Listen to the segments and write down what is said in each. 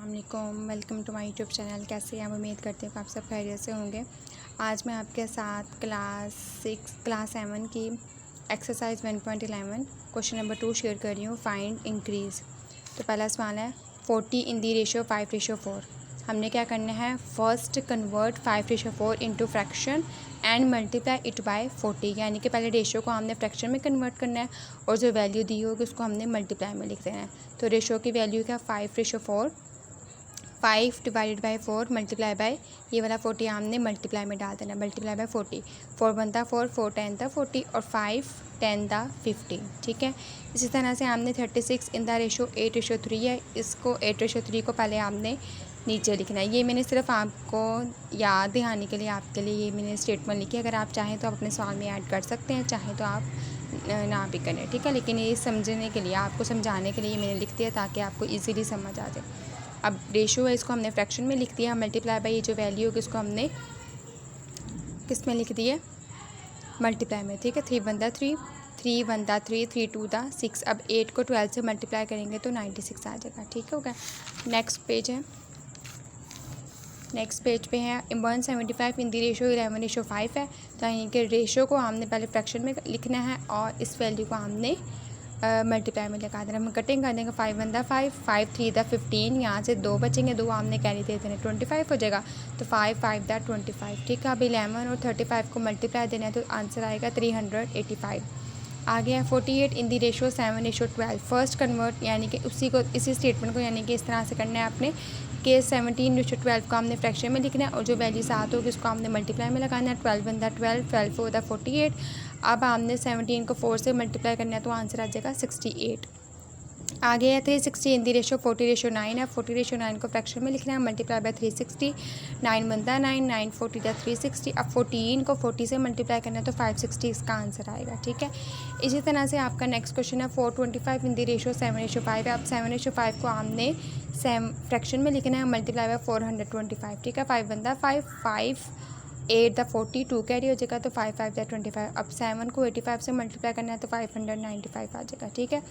अस्सलाम welcome to my YouTube channel. कैसे हैं आप? उम्मीद करती हूँ कि आप सब खैरियत से होंगे। आज मैं आपके साथ क्लास 7 की एक्सरसाइज 1.11 क्वेश्चन नंबर 2 शेयर कर रही हूँ। Find increase. तो पहला सवाल है 40 इन दी रेशियो 5:4। हमने क्या करना है? First convert 5:4 into fraction and multiply it by 40। यानी कि पहले रेशियो को हमने फ्रैक्शन में कन्वर्ट करना है और जो वैल्यू दी होगी उसको हमने मल्टीप्लाई में लिख देना है। तो रेशियो की वैल्यू क्या? 5:4। 5 डिवाइडेड बाई 4 मल्टीप्लाई बाय ये वाला 40 हमने मल्टीप्लाई में डाल देना। मल्टीप्लाई बाय 40, 4 बनता 4, 4 10 था 40 और 5 10 था 15। ठीक है। इसी तरह से हमने 36 इन द रेशो 8:3 है। इसको 8:3 को पहले हमने नीचे लिखना है। ये मैंने सिर्फ आपको याद दिलाने के लिए आपके लिए ये मैंने स्टेटमेंट लिखी है। अगर आप चाहें तो आप अपने सवाल में ऐड कर सकते हैं, चाहें तो आप ना भी करें। ठीक है। लेकिन ये समझने के लिए, आपको समझाने के लिए मैंने लिख दिया ताकि आपको ईजीली समझ आ जाए। अब रेशियो है, इसको हमने फ्रैक्शन में लिख दिया। मल्टीप्लाई बाई ये जो वैल्यू है इसको हमने किस में लिख दिया? मल्टीप्लाई में। ठीक है। 3 बनता 3, 3 बनता 3, 3 2 था 6। अब 8 को 12 से मल्टीप्लाई करेंगे तो 96 आ जाएगा। ठीक है, हो गया। नेक्स्ट पेज पे है 175 इन दी रेशियो 11:5 है। तो यानी कि रेशियो को हमने पहले फ्रैक्शन में लिखना है और इस वैल्यू को हमने मल्टीप्लाई में लगा देना। हम कटिंग कर देंगे। 5 बनता 5, 5 3 था 15। यहाँ से 2 बचेंगे, 2 हमने कैरी दे देने, 25 हो जाएगा। तो 5 5 था 25। ठीक है। अब 11 और 35 को मल्टीप्लाई देना है तो आंसर आएगा 385। आगे है 48 इन दी रेशियो 7:12। फर्स्ट कन्वर्ट यानी कि इसी स्टेटमेंट को यानी कि इस तरह से करना है आपने कि 17:12 को हमने फ्रैक्शन में लिखना है और जो वैल्यू 7 होगी उसको हमने मल्टीप्लाई में लगाना है। 12 बनता 12, 12 4 था 48। अब हमने 17 को 4 से मल्टीप्लाई करना है तो आंसर आ जाएगा 68। आगे है 360 इन दी रेशियो 40:9 है। 40:9 को फ्रैक्शन में लिखना है, मल्टीप्लाई बाय 360। 9 बनता 9, 9 40 था 360। अब 14 को 40 से मल्टीप्लाई करना है तो 560 इसका आंसर आएगा। ठीक है। इसी तरह से आपका नेक्स्ट क्वेश्चन है 425 इन दी रेशियो 7:5 है। अब 7:5 को हमने फ्रैक्शन में लिखना है, मल्टीप्लाई बाय 425। ठीक है। 5 बनता 5, 5 8 था 42 कैरी हो जाएगा तो 5 5 था 25। अब 7 को 85 से मल्टीप्लाई करना है तो 595 आ जाएगा। ठीक है।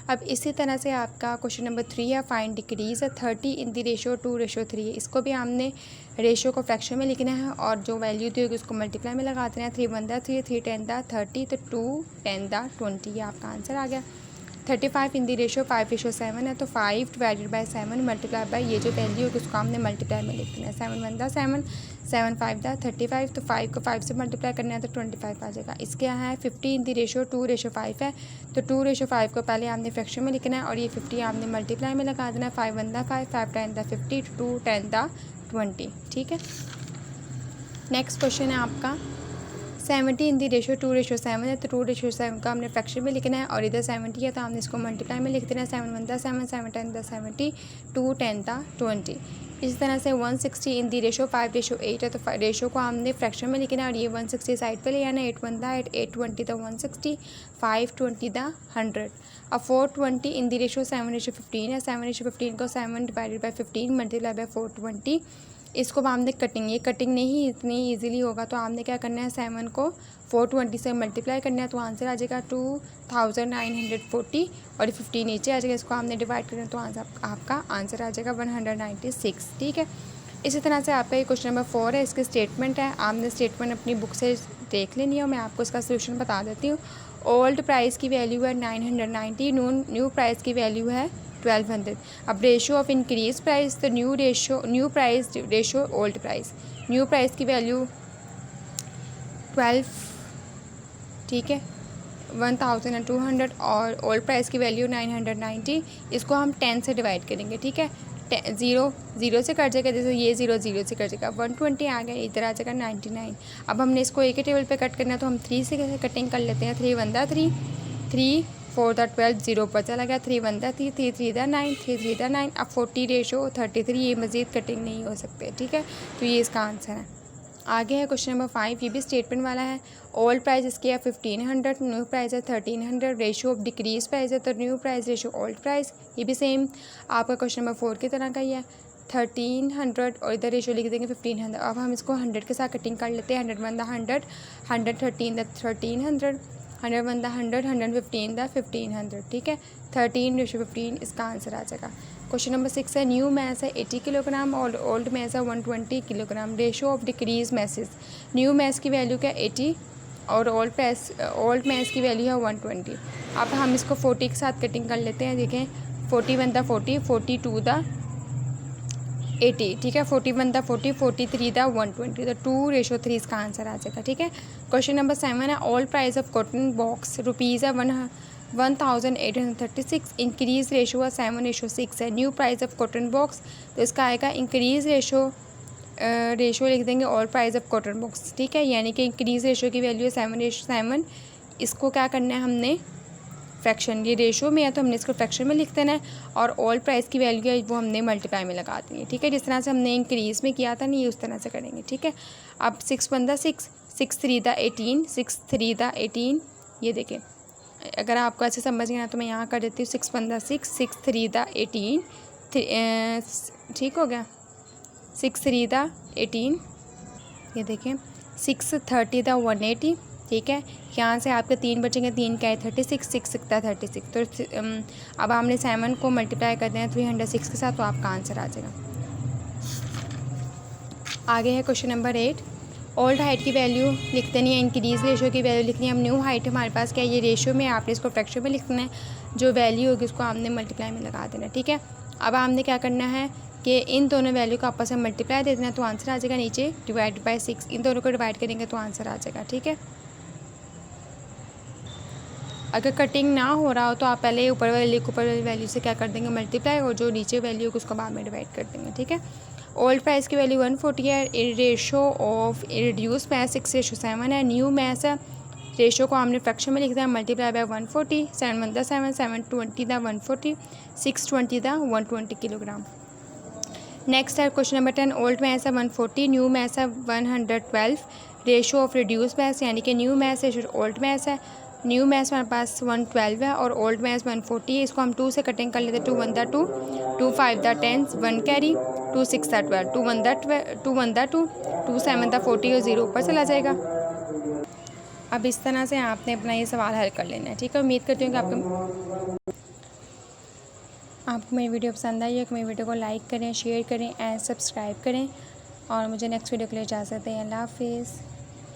अब इसी तरह से आपका क्वेश्चन नंबर 3 है फाइंड डिक्रीज़ है 30 इन दी रेशियो 2:3 है। इसको भी हमने रेशियो को फ्रैक्शन में लिखना है और जो वैल्यू दी होगी उसको मल्टीप्लाई में लगा देना है। 3 बनता 3, 3 10 था 30 तो 2 10 था 20। ये आपका आंसर आ गया। 35 इन दी रेशियो 5:7 है। तो 5 डिवाइडेड बाय 7 मल्टीप्लाई बाय ये जो वैल्यू है उसको हमने मल्टीप्लाई में लिख देना है। 7 बनता 7, 7 5 था 35। तो 5 को 5 से मल्टीप्लाई करना है तो 25 आ जाएगा। इसके यहाँ है 50 इन दी रेशियो 2:5 है। तो 2:5 को पहले हमने फ्रैक्शन में लिखना है और ये 50 हमने मल्टीप्लाई में लगा देना है। 5 बनता 5, 5 10 था 50, 2 10 था 20। ठीक है। नेक्स्ट क्वेश्चन है आपका 70 इन दी रेशियो 2:7 है। तो 2:7 का हमने फ्रैक्शन में लिखना है और इधर 70 है तो हमने इसको मल्टीप्लाई में लिख देना है। 7 बनता 7, 7 10 था 70, 2 10 था 20। इसी तरह से 160 इन दी रेशियो 5:8 है। तो रेशियो को हमने फ्रैक्शन में लिखना है और ये 160 साइड पे ले आना है। 8 बनता 8, 8 20 था 160, 5 20 था 100। अब 420 इन दी रेशियो 7:15 है। 7:15 को 7 डिवाइडेड बाई 15 मल्टीप्लाई बाई 420। इसको हमने कटिंग, ये कटिंग नहीं इतनी ईजिली होगा तो हमने क्या करना है 7 को 420 से मल्टीप्लाई करना है तो आंसर आ जाएगा 2940 और 15 नीचे आ जाएगा। इसको हमने डिवाइड करना है तो आपका आंसर आ जाएगा 196। ठीक है। इसी तरह से आपका ये क्वेश्चन नंबर 4 है। इसके स्टेटमेंट है, आपने स्टेटमेंट अपनी बुक से देख लेनी है। मैं आपको इसका सोल्यूशन बता देती हूँ। ओल्ड प्राइस की वैल्यू है 990, न्यू प्राइस की वैल्यू है 1200। अब रेशियो ऑफ इंक्रीज प्राइस तो new price ratio old price. New price की वैल्यू 12, ठीक है, 1200 और ओल्ड प्राइस की वैल्यू 990। इसको हम 10 से डिवाइड करेंगे। ठीक है। 0 से कट जाएगा, जैसे ये 0 0 से कट जाएगा, 120 आ गया, इधर आ जाएगा 99। अब हमने इसको एक ही टेबल पे कट करना है तो हम 3 से कटिंग कर लेते हैं। 3 1 था 3, 3 4 था 12, 0 पर चला गया। 3 1 था 3, 3 3 था 9, 3 3 था 9। अब 40:33, ये मज़ीद कटिंग नहीं हो सकते। ठीक है। तो ये इसका आंसर है। आगे है क्वेश्चन नंबर 5, ये भी स्टेटमेंट वाला है। ओल्ड प्राइस इसकी है 1500, न्यू प्राइस है 1300। रेशियो ऑफ डिक्रीज प्राइस है तो new price ratio old price, ये भी सेम आपका क्वेश्चन नंबर 4 की तरह का ही है। 1300 और इधर रेशियो लिख देंगे 1500। अब हम इसको 100 के साथ कटिंग कर लेते हैं। 100 बनता 100, 113 था 1300, 100 बनता 100, 115 था 1500। ठीक है। 13:15 इसका आंसर आ जाएगा। क्वेश्चन नंबर 6 है न्यू मैस है 80 किलोग्राम और ओल्ड मैस है 120 kilogram. Ratio of decrease masses, new mass की वैल्यू क्या 80 और ओल्ड मैस की वैल्यू है 120। अब हम इसको 40 के साथ कटिंग कर लेते हैं। देखें 41 द 40, 42 द 80, ठीक है, 41 द 40, 43 द 120, तो 2:3 इसका आंसर आ जाएगा। ठीक है, क्वेश्चन नंबर 7 है all price of cotton box rupees है 1836, इंक्रीज रेशो है 7:6 है। New price of cotton box, तो इसका आएगा इंक्रीज रेशो लिख देंगे all price of cotton box. ठीक है, यानी कि इंक्रीज रेशो की वैल्यू है 7:7। इसको क्या करना है हमने फ्रैक्शन, ये रेशो में है तो हमने इसको फ्रैक्शन में लिख देना है और ऑल प्राइस की वैल्यू है वो हमने मल्टीप्लाई में लगा देनी है। ठीक है, जिस तरह से हमने इंक्रीज़ में किया था नहीं, उस तरह से करेंगे। ठीक है, अब 6 1 द 6, 6 3 द 18, 6 3 द 18। ये देखें, अगर आपको ऐसे समझ गया तो मैं यहाँ कर देती हूँ 6 1 द 6, 6 3 द 18, ठीक हो गया, 6 3 द 18। ये देखें 6 30 द 180। ठीक है, यहाँ से आपके 3 बचेंगे, 3 क्या है 36, 6 6 36। तो अब हमने 7 को मल्टीप्लाई कर दें 306 के साथ, तो आपका आंसर आ जाएगा। आगे है क्वेश्चन नंबर 8, ओल्ड हाइट की वैल्यू लिख देनी है, इंक्रीज रेशो की वैल्यू लिखनी है। हम न्यू हाइट हमारे पास क्या है, ये रेशो में, आपने इसको फ्रैक्शन में लिखना है, जो वैल्यू होगी उसको हमने मल्टीप्लाई में लगा देना है। ठीक है, अब हमने क्या करना है कि इन दोनों वैल्यू को आपस में मल्टीप्लाई दे देना, तो आंसर आ जाएगा नीचे डिवाइड बाई 6। इन दोनों को डिवाइड करेंगे तो आंसर आ जाएगा। ठीक है, अगर कटिंग ना हो रहा हो तो आप पहले ऊपर वाली वैल्यू से क्या कर देंगे मल्टीप्लाई, और जो नीचे वैल्यू है उसको बाद में डिवाइड कर देंगे। ठीक है, ओल्ड प्राइस की वैल्यू 140 है, रेशो ऑफ रिड्यूस मैस 6:7 है। न्यू मैस है, रेशो को हमने फ्रैक्शन में लिख दिया, multiply by 140, 7 1 the 7, 7 20 the 140, 6 20 the 120 kilogram. Next है क्वेश्चन नंबर 10, ओल्ड मैस है 140, न्यू मैस है 112। रेशो ऑफ रिड्यूस मैस, यानी कि new mass ratio old mass है। न्यू मैस हमारे पास 112 है और ओल्ड मैस 140 है। इसको हम 2 से कटिंग कर लेते हैं, 2 1 the 2, 2 5 the 10, 1 carry, 2 6 the 12, 2 1 the 2, 2 7 the 40 और 0 ऊपर चला जाएगा। अब इस तरह से आपने अपना ये सवाल हल कर लेना है। ठीक है, उम्मीद करती हूँ कि आपको मेरी वीडियो पसंद आई है, कि मेरी वीडियो को लाइक करें, शेयर करें एंड सब्सक्राइब करें, और मुझे नेक्स्ट वीडियो के लिए इजाज़त दें। अल्लाह हाफिज़।